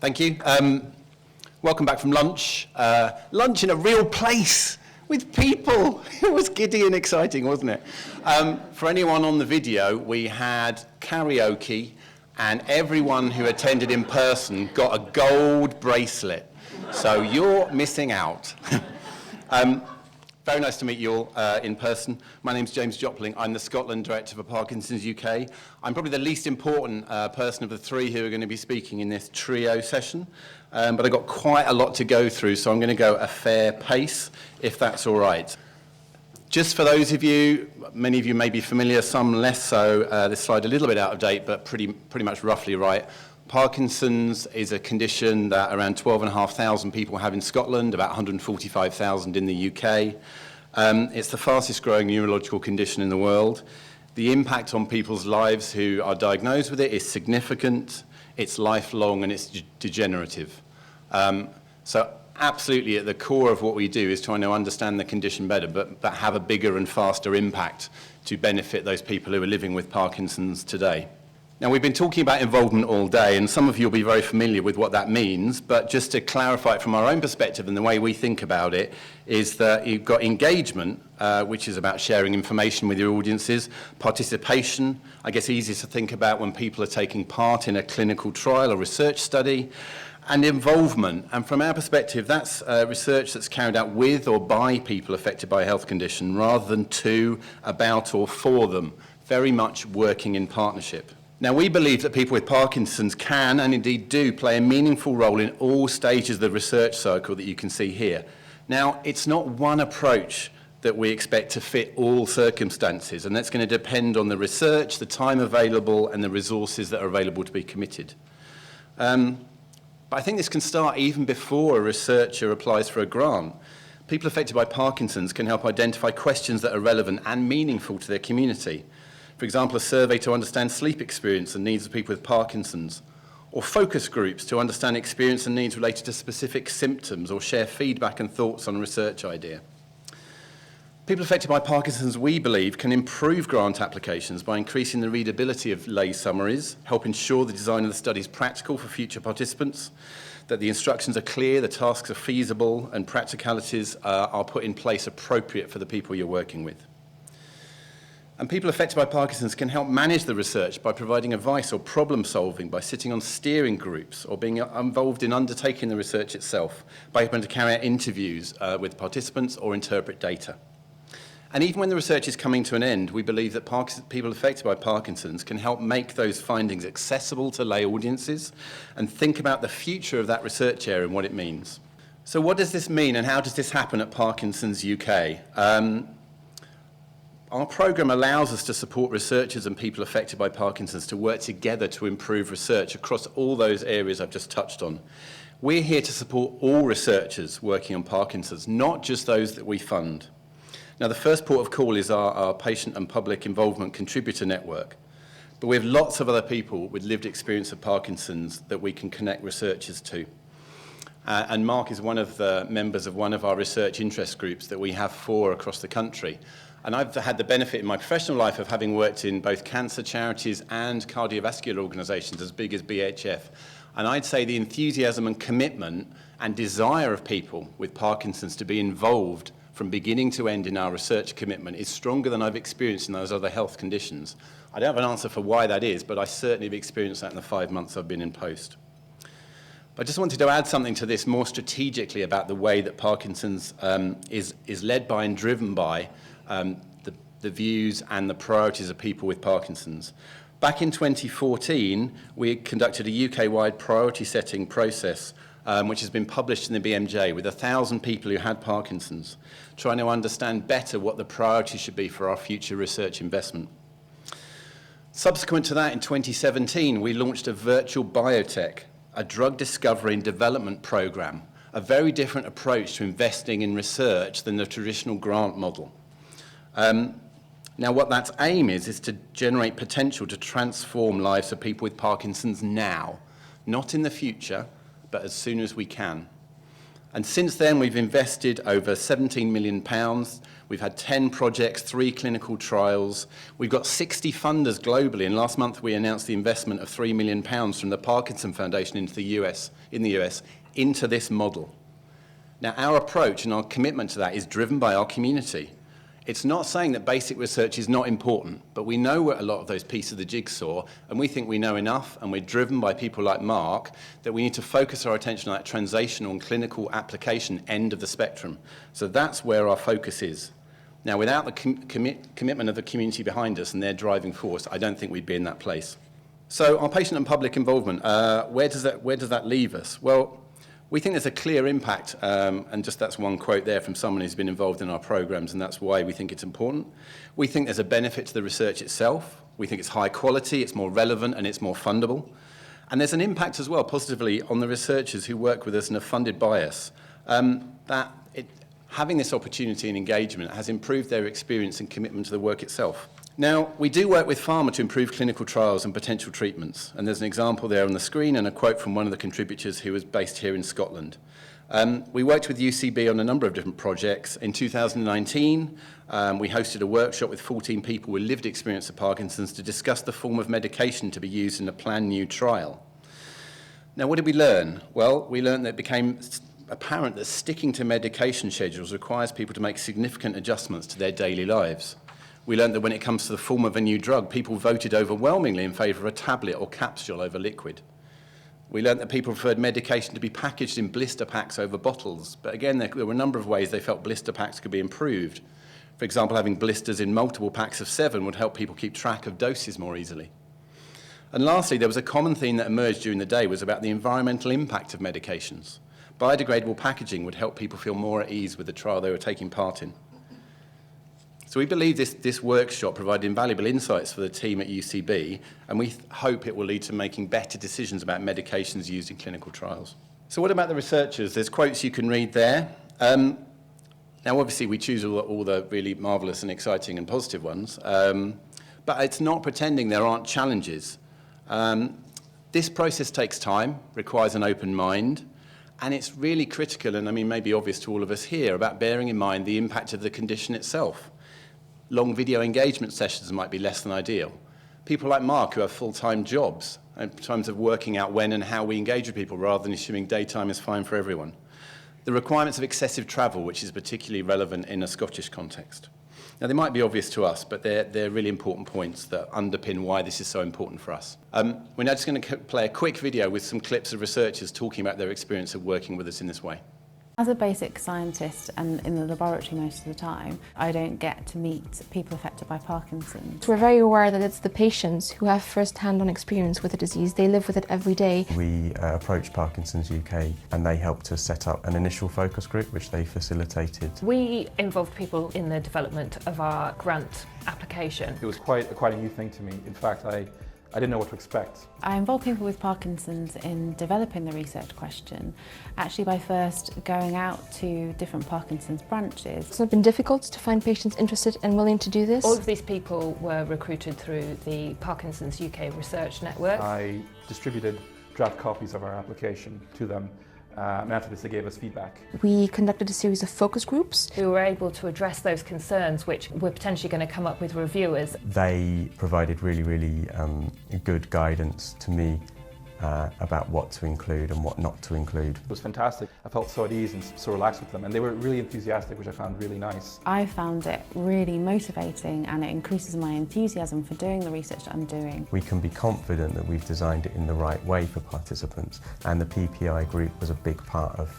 Thank you. Welcome back from lunch. Lunch in a real place with people. It was giddy and exciting, wasn't it? For anyone on the video, we had karaoke, and everyone who attended in person got a gold bracelet. So you're missing out. Very nice to meet you all in person. My name's James Jopling. I'm the Scotland Director for Parkinson's UK. I'm probably the least important person of the three who are going to be speaking in this trio session, but I've got quite a lot to go through, so I'm going to go at a fair pace, if that's all right. Just for those of you, many of you may be familiar, some less so, this slide a little bit out of date, but pretty much roughly right. Parkinson's is a condition that around 12,500 people have in Scotland, about 145,000 in the UK. It's the fastest growing neurological condition in the world. The impact on people's lives who are diagnosed with it is significant, it's lifelong, and it's degenerative. So absolutely at the core of what we do is trying to understand the condition better, but have a bigger and faster impact to benefit those people who are living with Parkinson's today. Now, we've been talking about involvement all day, and some of you will be very familiar with what that means, but just to clarify it from our own perspective and the way we think about it, is that you've got engagement, which is about sharing information with your audiences, participation, I guess easier to think about when people are taking part in a clinical trial or research study, and involvement. And from our perspective, that's research that's carried out with or by people affected by a health condition, rather than to, about, or for them, very much working in partnership. Now, we believe that people with Parkinson's can, and indeed do, play a meaningful role in all stages of the research cycle that you can see here. Now, it's not one approach that we expect to fit all circumstances, and that's going to depend on the research, the time available, and the resources that are available to be committed. But I think this can start even before a researcher applies for a grant. People affected by Parkinson's can help identify questions that are relevant and meaningful to their community. For example, a survey to understand sleep experience and needs of people with Parkinson's, or focus groups to understand experience and needs related to specific symptoms or share feedback and thoughts on a research idea. People affected by Parkinson's, we believe, can improve grant applications by increasing the readability of lay summaries, help ensure the design of the study is practical for future participants, that the instructions are clear, the tasks are feasible, and practicalities are put in place appropriate for the people you're working with. And people affected by Parkinson's can help manage the research by providing advice or problem solving, by sitting on steering groups, or being involved in undertaking the research itself, by helping to carry out interviews with participants or interpret data. And even when the research is coming to an end, we believe that people affected by Parkinson's can help make those findings accessible to lay audiences and think about the future of that research area and what it means. So what does this mean, and how does this happen at Parkinson's UK? Our programme allows us to support researchers and people affected by Parkinson's to work together to improve research across all those areas I've just touched on. We're here to support all researchers working on Parkinson's, not just those that we fund. Now, the first port of call is our patient and public involvement contributor network, but we have lots of other people with lived experience of Parkinson's that we can connect researchers to. And Mark is one of the members of one of our research interest groups that we have 4 across the country. And I've had the benefit in my professional life of having worked in both cancer charities and cardiovascular organisations as big as BHF. And I'd say the enthusiasm and commitment and desire of people with Parkinson's to be involved from beginning to end in our research commitment is stronger than I've experienced in those other health conditions. I don't have an answer for why that is, but I certainly have experienced that in the 5 months I've been in post. I just wanted to add something to this more strategically about the way that Parkinson's is led by and driven by the views and the priorities of people with Parkinson's. Back in 2014, we conducted a UK-wide priority setting process, which has been published in the BMJ with 1,000 people who had Parkinson's, trying to understand better what the priorities should be for our future research investment. Subsequent to that, in 2017, we launched a virtual biotech, a drug discovery and development program, a very different approach to investing in research than the traditional grant model. Now, what that aim is to generate potential to transform lives of people with Parkinson's now, not in the future, but as soon as we can. And since then, we've invested over £17 million. We've had 10 projects, 3 clinical trials. We've got 60 funders globally. And last month, we announced the investment of £3 million from the Parkinson Foundation in the US, into this model. Now, our approach and our commitment to that is driven by our community. It's not saying that basic research is not important, but we know a lot of those pieces of the jigsaw, and we think we know enough, and we're driven by people like Mark, that we need to focus our attention on that translational and clinical application end of the spectrum. So that's where our focus is. Now, without the commitment of the community behind us and their driving force, I don't think we'd be in that place. So our patient and public involvement, where does that leave us? Well, we think there's a clear impact, and just that's one quote there from someone who's been involved in our programs, and that's why we think it's important. We think there's a benefit to the research itself. We think it's high quality, it's more relevant, and it's more fundable. And there's an impact as well, positively, on the researchers who work with us and are funded by us. Having this opportunity and engagement has improved their experience and commitment to the work itself. Now, we do work with pharma to improve clinical trials and potential treatments, and there's an example there on the screen and a quote from one of the contributors who was based here in Scotland. We worked with UCB on a number of different projects. In 2019, we hosted a workshop with 14 people with lived experience of Parkinson's to discuss the form of medication to be used in a planned new trial. Now, what did we learn? Well, we learned that it became apparent that sticking to medication schedules requires people to make significant adjustments to their daily lives. We learned that when it comes to the form of a new drug, people voted overwhelmingly in favour of a tablet or capsule over liquid. We learned that people preferred medication to be packaged in blister packs over bottles. But again, there were a number of ways they felt blister packs could be improved. For example, having blisters in multiple packs of 7 would help people keep track of doses more easily. And lastly, there was a common theme that emerged during the day was about the environmental impact of medications. Biodegradable packaging would help people feel more at ease with the trial they were taking part in. So we believe this workshop provided invaluable insights for the team at UCB, and we hope it will lead to making better decisions about medications used in clinical trials. So what about the researchers? There's quotes you can read there. Now, obviously, we choose all the really marvellous and exciting and positive ones, but it's not pretending there aren't challenges. This process takes time, requires an open mind, and it's really critical, and I mean, maybe obvious to all of us here, about bearing in mind the impact of the condition itself. Long video engagement sessions might be less than ideal. People like Mark who have full-time jobs, in terms of working out when and how we engage with people rather than assuming daytime is fine for everyone. The requirements of excessive travel, which is particularly relevant in a Scottish context. Now, they might be obvious to us, but they're really important points that underpin why this is so important for us. We're now just going to play a quick video with some clips of researchers talking about their experience of working with us in this way. As a basic scientist and in the laboratory most of the time, I don't get to meet people affected by Parkinson's. We're very aware that it's the patients who have first-hand experience with the disease. They live with it every day. We approached Parkinson's UK and they helped us set up an initial focus group which they facilitated. We involved people in the development of our grant application. It was quite a new thing to me. In fact, I didn't know what to expect. I involve people with Parkinson's in developing the research question, actually by first going out to different Parkinson's branches. It's not been difficult to find patients interested and willing to do this. All of these people were recruited through the Parkinson's UK Research Network. I distributed draft copies of our application to them, and after this they gave us feedback. We conducted a series of focus groups. We were able to address those concerns which were potentially going to come up with reviewers. They provided really good guidance to me about what to include and what not to include. It was fantastic. I felt so at ease and so relaxed with them, and they were really enthusiastic, which I found really nice. I found it really motivating, and it increases my enthusiasm for doing the research that I'm doing. We can be confident that we've designed it in the right way for participants, and the PPI group was a big part of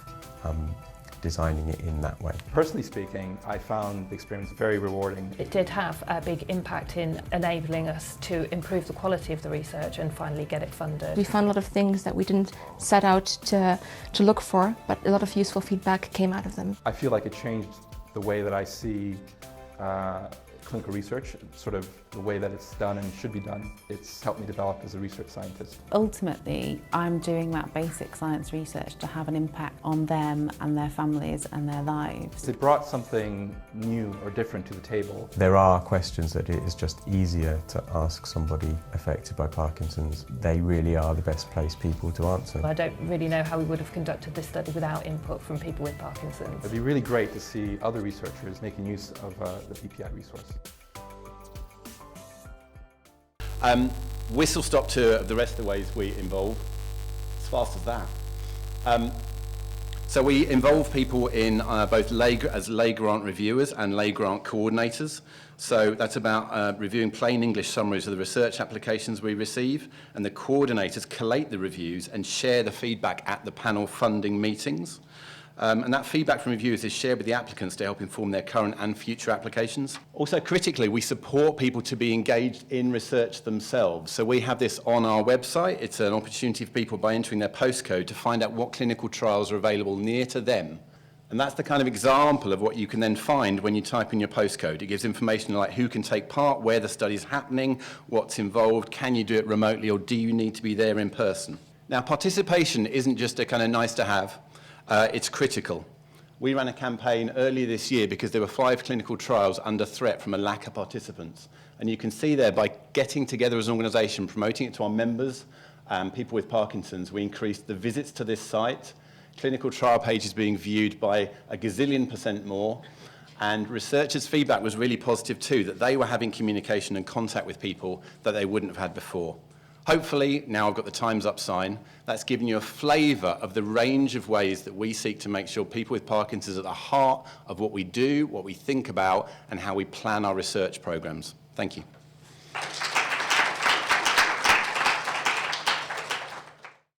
designing it in that way. Personally speaking, I found the experience very rewarding. It did have a big impact in enabling us to improve the quality of the research and finally get it funded. We found a lot of things that we didn't set out to look for, but a lot of useful feedback came out of them. I feel like it changed the way that I see clinical research, sort of the way that it's done and should be done. It's helped me develop as a research scientist. Ultimately, I'm doing that basic science research to have an impact on them and their families and their lives. It brought something new or different to the table. There are questions that it is just easier to ask somebody affected by Parkinson's. They really are the best placed people to answer. I don't really know how we would have conducted this study without input from people with Parkinson's. It'd be really great to see other researchers making use of the PPI resource. Whistle stop tour of the rest of the ways we involve. As fast as that. So we involve people in both as lay grant reviewers and lay grant coordinators. So that's about reviewing plain English summaries of the research applications we receive, and the coordinators collate the reviews and share the feedback at the panel funding meetings. And that feedback from reviewers is shared with the applicants to help inform their current and future applications. Also, critically, we support people to be engaged in research themselves. So we have this on our website. It's an opportunity for people by entering their postcode to find out what clinical trials are available near to them. And that's the kind of example of what you can then find when you type in your postcode. It gives information like who can take part, where the study's happening, what's involved, can you do it remotely, or do you need to be there in person? Now, participation isn't just a kind of nice to have. It's critical. We ran a campaign earlier this year because there were 5 clinical trials under threat from a lack of participants. And you can see there, by getting together as an organisation, promoting it to our members and people with Parkinson's, we increased the visits to this site, clinical trial pages being viewed by a gazillion% more, and researchers' feedback was really positive too, that they were having communication and contact with people that they wouldn't have had before. Hopefully, now I've got the Time's Up sign, that's given you a flavour of the range of ways that we seek to make sure people with Parkinson's are at the heart of what we do, what we think about, and how we plan our research programmes. Thank you.